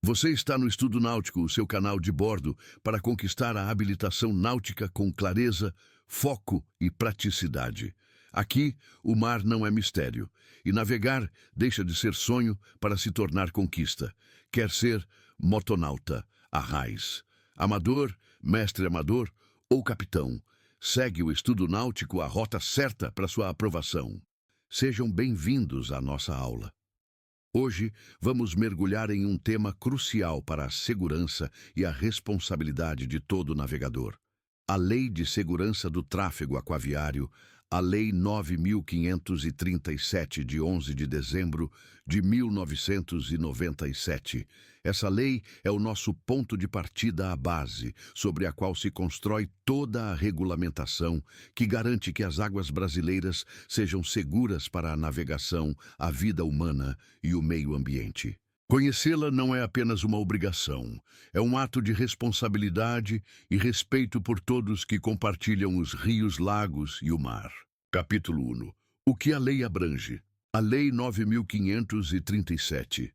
Você está no Estudo Náutico, o seu canal de bordo, para conquistar a habilitação náutica com clareza, foco e praticidade. Aqui, o mar não é mistério, e navegar deixa de ser sonho para se tornar conquista. Quer ser motonauta, arraiz, amador, mestre amador ou capitão. Segue o Estudo Náutico a rota certa para sua aprovação. Sejam bem-vindos à nossa aula. Hoje, vamos mergulhar em um tema crucial para a segurança e a responsabilidade de todo navegador. A Lei de Segurança do Tráfego Aquaviário, a Lei 9.537, de 11 de dezembro de 1997. Essa lei é o nosso ponto de partida à base, sobre a qual se constrói toda a regulamentação que garante que as águas brasileiras sejam seguras para a navegação, a vida humana e o meio ambiente. Conhecê-la não é apenas uma obrigação, é um ato de responsabilidade e respeito por todos que compartilham os rios, lagos e o mar. Capítulo 1. O que a lei abrange? A Lei 9.537.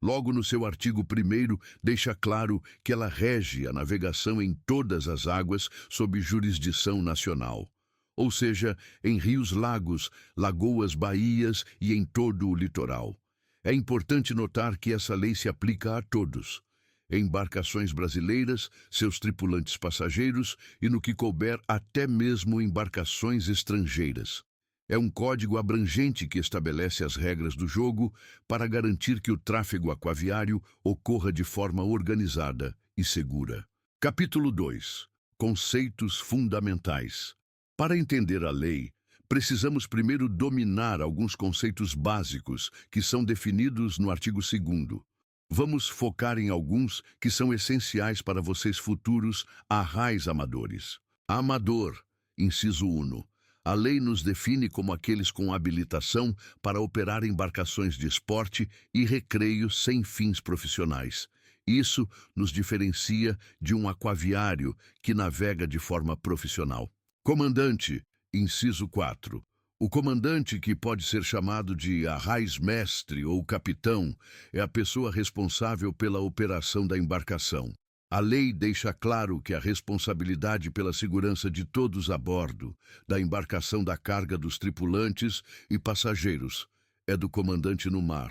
Logo no seu artigo 1º, deixa claro que ela rege a navegação em todas as águas sob jurisdição nacional. Ou seja, em rios, lagos, lagoas, baías e em todo o litoral. É importante notar que essa lei se aplica a todos, embarcações brasileiras, seus tripulantes passageiros e, no que couber, até mesmo embarcações estrangeiras. É um código abrangente que estabelece as regras do jogo para garantir que o tráfego aquaviário ocorra de forma organizada e segura. Capítulo 2. Conceitos fundamentais. Para entender a lei, precisamos primeiro dominar alguns conceitos básicos que são definidos no artigo 2º. Vamos focar em alguns que são essenciais para vocês futuros arrais amadores. Amador, inciso 1. A lei nos define como aqueles com habilitação para operar embarcações de esporte e recreio sem fins profissionais. Isso nos diferencia de um aquaviário que navega de forma profissional. Comandante, inciso 4. O comandante, que pode ser chamado de arraiz-mestre ou capitão, é a pessoa responsável pela operação da embarcação. A lei deixa claro que a responsabilidade pela segurança de todos a bordo, da embarcação, da carga dos tripulantes e passageiros, é do comandante no mar.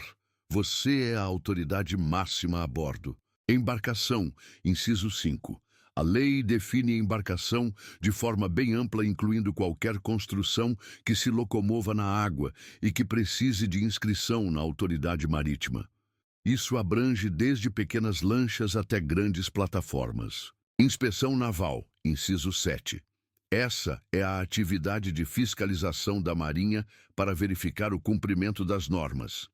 Você é a autoridade máxima a bordo. Embarcação, inciso 5. A lei define embarcação de forma bem ampla, incluindo qualquer construção que se locomova na água e que precise de inscrição na autoridade marítima. Isso abrange desde pequenas lanchas até grandes plataformas. Inspeção naval, inciso 7. Essa é a atividade de fiscalização da Marinha para verificar o cumprimento das normas.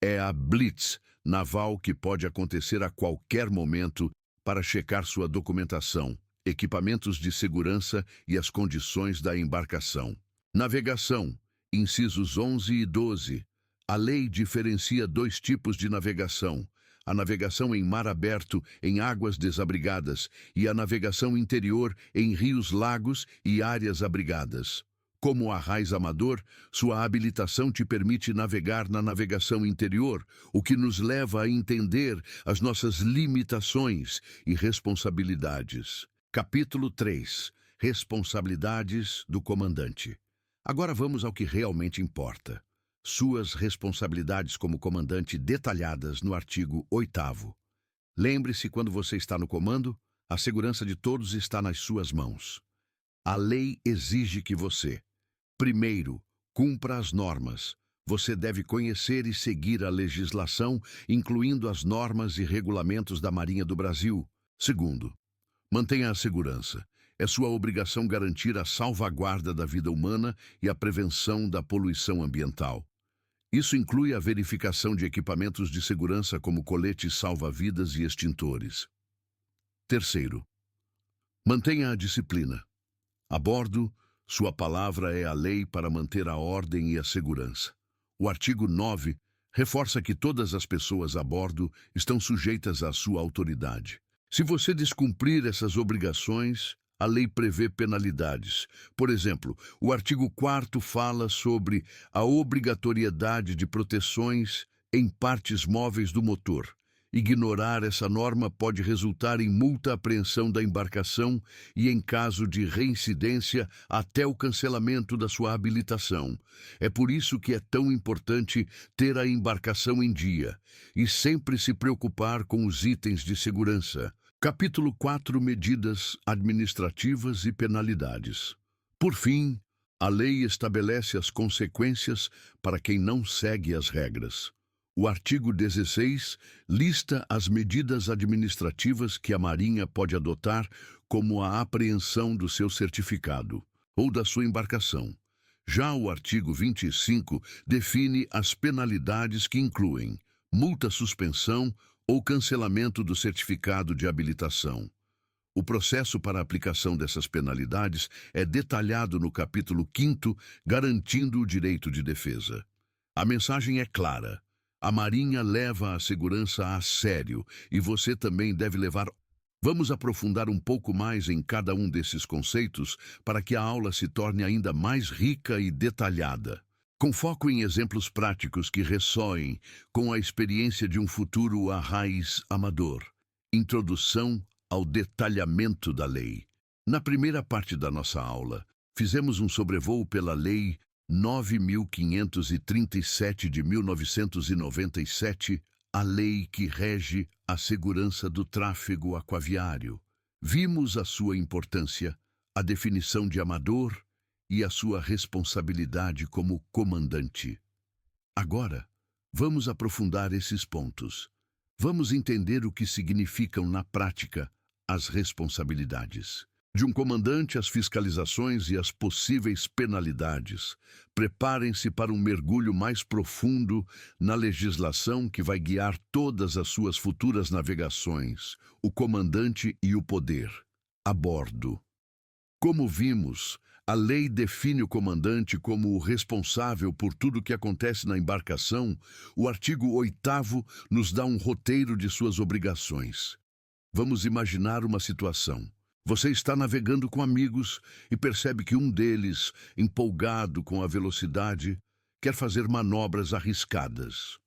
É a blitz naval, que pode acontecer a qualquer momento, para checar sua documentação, equipamentos de segurança e as condições da embarcação. Navegação, incisos 11 e 12. A lei diferencia dois tipos de navegação: a navegação em mar aberto, em águas desabrigadas, e a navegação interior em rios, lagos e áreas abrigadas. Como arraiz amador, sua habilitação te permite navegar na navegação interior, o que nos leva a entender as nossas limitações e responsabilidades. Capítulo 3. Responsabilidades do comandante. Agora vamos ao que realmente importa. Suas responsabilidades como comandante, detalhadas no artigo 8º. Lembre-se, quando você está no comando, a segurança de todos está nas suas mãos. A lei exige que você, primeiro, cumpra as normas. Você deve conhecer e seguir a legislação, incluindo as normas e regulamentos da Marinha do Brasil. Segundo, mantenha a segurança. É sua obrigação garantir a salvaguarda da vida humana e a prevenção da poluição ambiental. Isso inclui a verificação de equipamentos de segurança como coletes salva-vidas e extintores. Terceiro, mantenha a disciplina. A bordo, sua palavra é a lei para manter a ordem e a segurança. O artigo 9 reforça que todas as pessoas a bordo estão sujeitas à sua autoridade. Se você descumprir essas obrigações, a lei prevê penalidades. Por exemplo, o artigo 4º fala sobre a obrigatoriedade de proteções em partes móveis do motor, Ignorar essa norma pode resultar em multa, apreensão da embarcação e, em caso de reincidência, até o cancelamento da sua habilitação. É por isso que é tão importante ter a embarcação em dia e sempre se preocupar com os itens de segurança. Capítulo 4: Medidas administrativas e penalidades. Por fim, a lei estabelece as consequências para quem não segue as regras. O artigo 16 lista as medidas administrativas que a Marinha pode adotar, como a apreensão do seu certificado ou da sua embarcação. Já o artigo 25 define as penalidades, que incluem multa, suspensão ou cancelamento do certificado de habilitação. O processo para a aplicação dessas penalidades é detalhado no capítulo 5º, garantindo o direito de defesa. A mensagem é clara. A Marinha leva a segurança a sério e você também deve levar. Vamos aprofundar um pouco mais em cada um desses conceitos para que a aula se torne ainda mais rica e detalhada, com foco em exemplos práticos que ressoem com a experiência de um futuro arraiz amador. Introdução ao detalhamento da lei. Na primeira parte da nossa aula, fizemos um sobrevoo pela Lei 9.537 de 1997, a lei que rege a segurança do tráfego aquaviário. Vimos a sua importância, a definição de amador e a sua responsabilidade como comandante. Agora, vamos aprofundar esses pontos. Vamos entender o que significam na prática as responsabilidades de um comandante, as fiscalizações e as possíveis penalidades. Preparem-se para um mergulho mais profundo na legislação que vai guiar todas as suas futuras navegações, o comandante e o poder. A bordo. Como vimos, a lei define o comandante como o responsável por tudo o que acontece na embarcação. O artigo 8º nos dá um roteiro de suas obrigações. Vamos imaginar uma situação. Você está navegando com amigos e percebe que um deles, empolgado com a velocidade, quer fazer manobras arriscadas.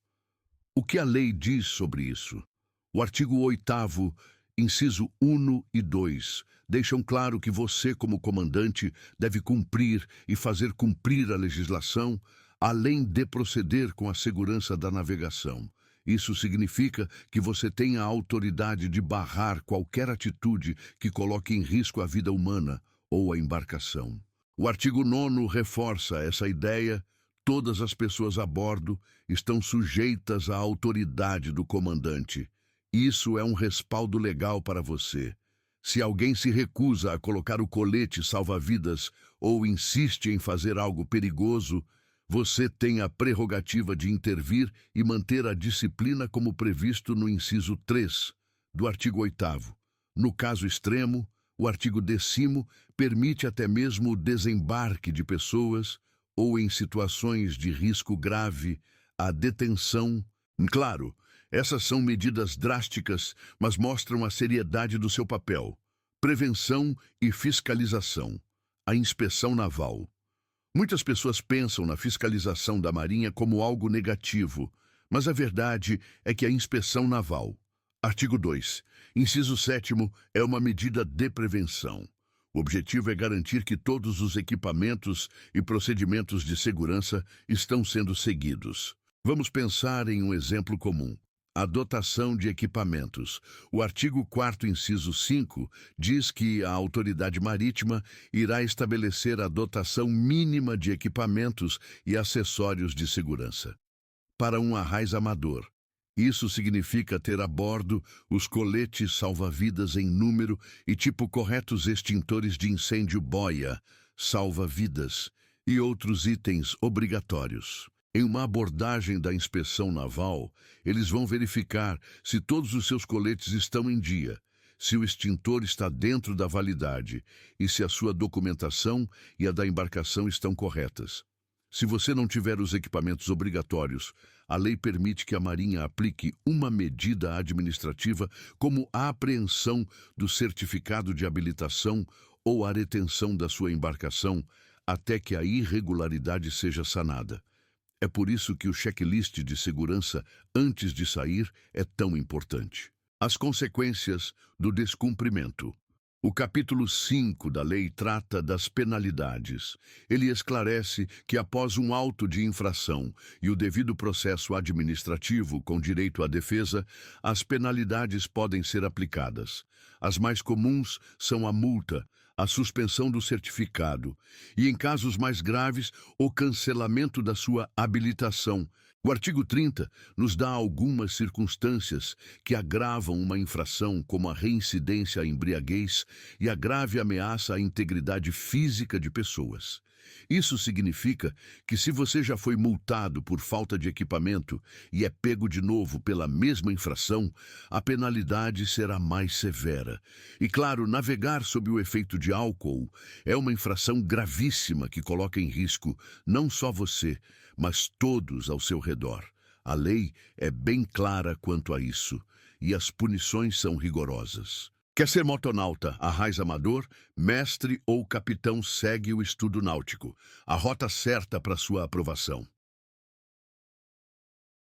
O que a lei diz sobre isso? O artigo 8º, inciso 1 e 2, deixam claro que você, como comandante, deve cumprir e fazer cumprir a legislação, além de proceder com a segurança da navegação. Isso significa que você tem a autoridade de barrar qualquer atitude que coloque em risco a vida humana ou a embarcação. O artigo 9º reforça essa ideia. Todas as pessoas a bordo estão sujeitas à autoridade do comandante. Isso é um respaldo legal para você. Se alguém se recusa a colocar o colete salva-vidas ou insiste em fazer algo perigoso, você tem a prerrogativa de intervir e manter a disciplina como previsto no inciso 3 do artigo 8º. No caso extremo, o artigo 10º permite até mesmo o desembarque de pessoas ou, em situações de risco grave, a detenção. Claro, essas são medidas drásticas, mas mostram a seriedade do seu papel. Prevenção e fiscalização. A inspeção naval. Muitas pessoas pensam na fiscalização da Marinha como algo negativo, mas a verdade é que a inspeção naval, artigo 2, inciso 7º, é uma medida de prevenção. O objetivo é garantir que todos os equipamentos e procedimentos de segurança estão sendo seguidos. Vamos pensar em um exemplo comum. A dotação de equipamentos. O artigo 4º, inciso 5, diz que a autoridade marítima irá estabelecer a dotação mínima de equipamentos e acessórios de segurança. Para um arraiz amador, isso significa ter a bordo os coletes salva-vidas em número e tipo corretos, extintores de incêndio boia, salva-vidas e outros itens obrigatórios. Em uma abordagem da inspeção naval, eles vão verificar se todos os seus coletes estão em dia, se o extintor está dentro da validade e se a sua documentação e a da embarcação estão corretas. Se você não tiver os equipamentos obrigatórios, a lei permite que a Marinha aplique uma medida administrativa como a apreensão do certificado de habilitação ou a retenção da sua embarcação até que a irregularidade seja sanada. É por isso que o checklist de segurança antes de sair é tão importante. As consequências do descumprimento. O capítulo 5 da lei trata das penalidades. Ele esclarece que após um auto de infração e o devido processo administrativo com direito à defesa, as penalidades podem ser aplicadas. As mais comuns são a multa, a suspensão do certificado e, em casos mais graves, o cancelamento da sua habilitação. O artigo 30 nos dá algumas circunstâncias que agravam uma infração, como a reincidência à embriaguez e a grave ameaça à integridade física de pessoas. Isso significa que se você já foi multado por falta de equipamento e é pego de novo pela mesma infração, a penalidade será mais severa. E claro, navegar sob o efeito de álcool é uma infração gravíssima que coloca em risco não só você, mas todos ao seu redor. A lei é bem clara quanto a isso, e as punições são rigorosas. Quer ser motonauta, arraiz amador, mestre ou capitão, segue o estudo náutico, a rota certa para sua aprovação.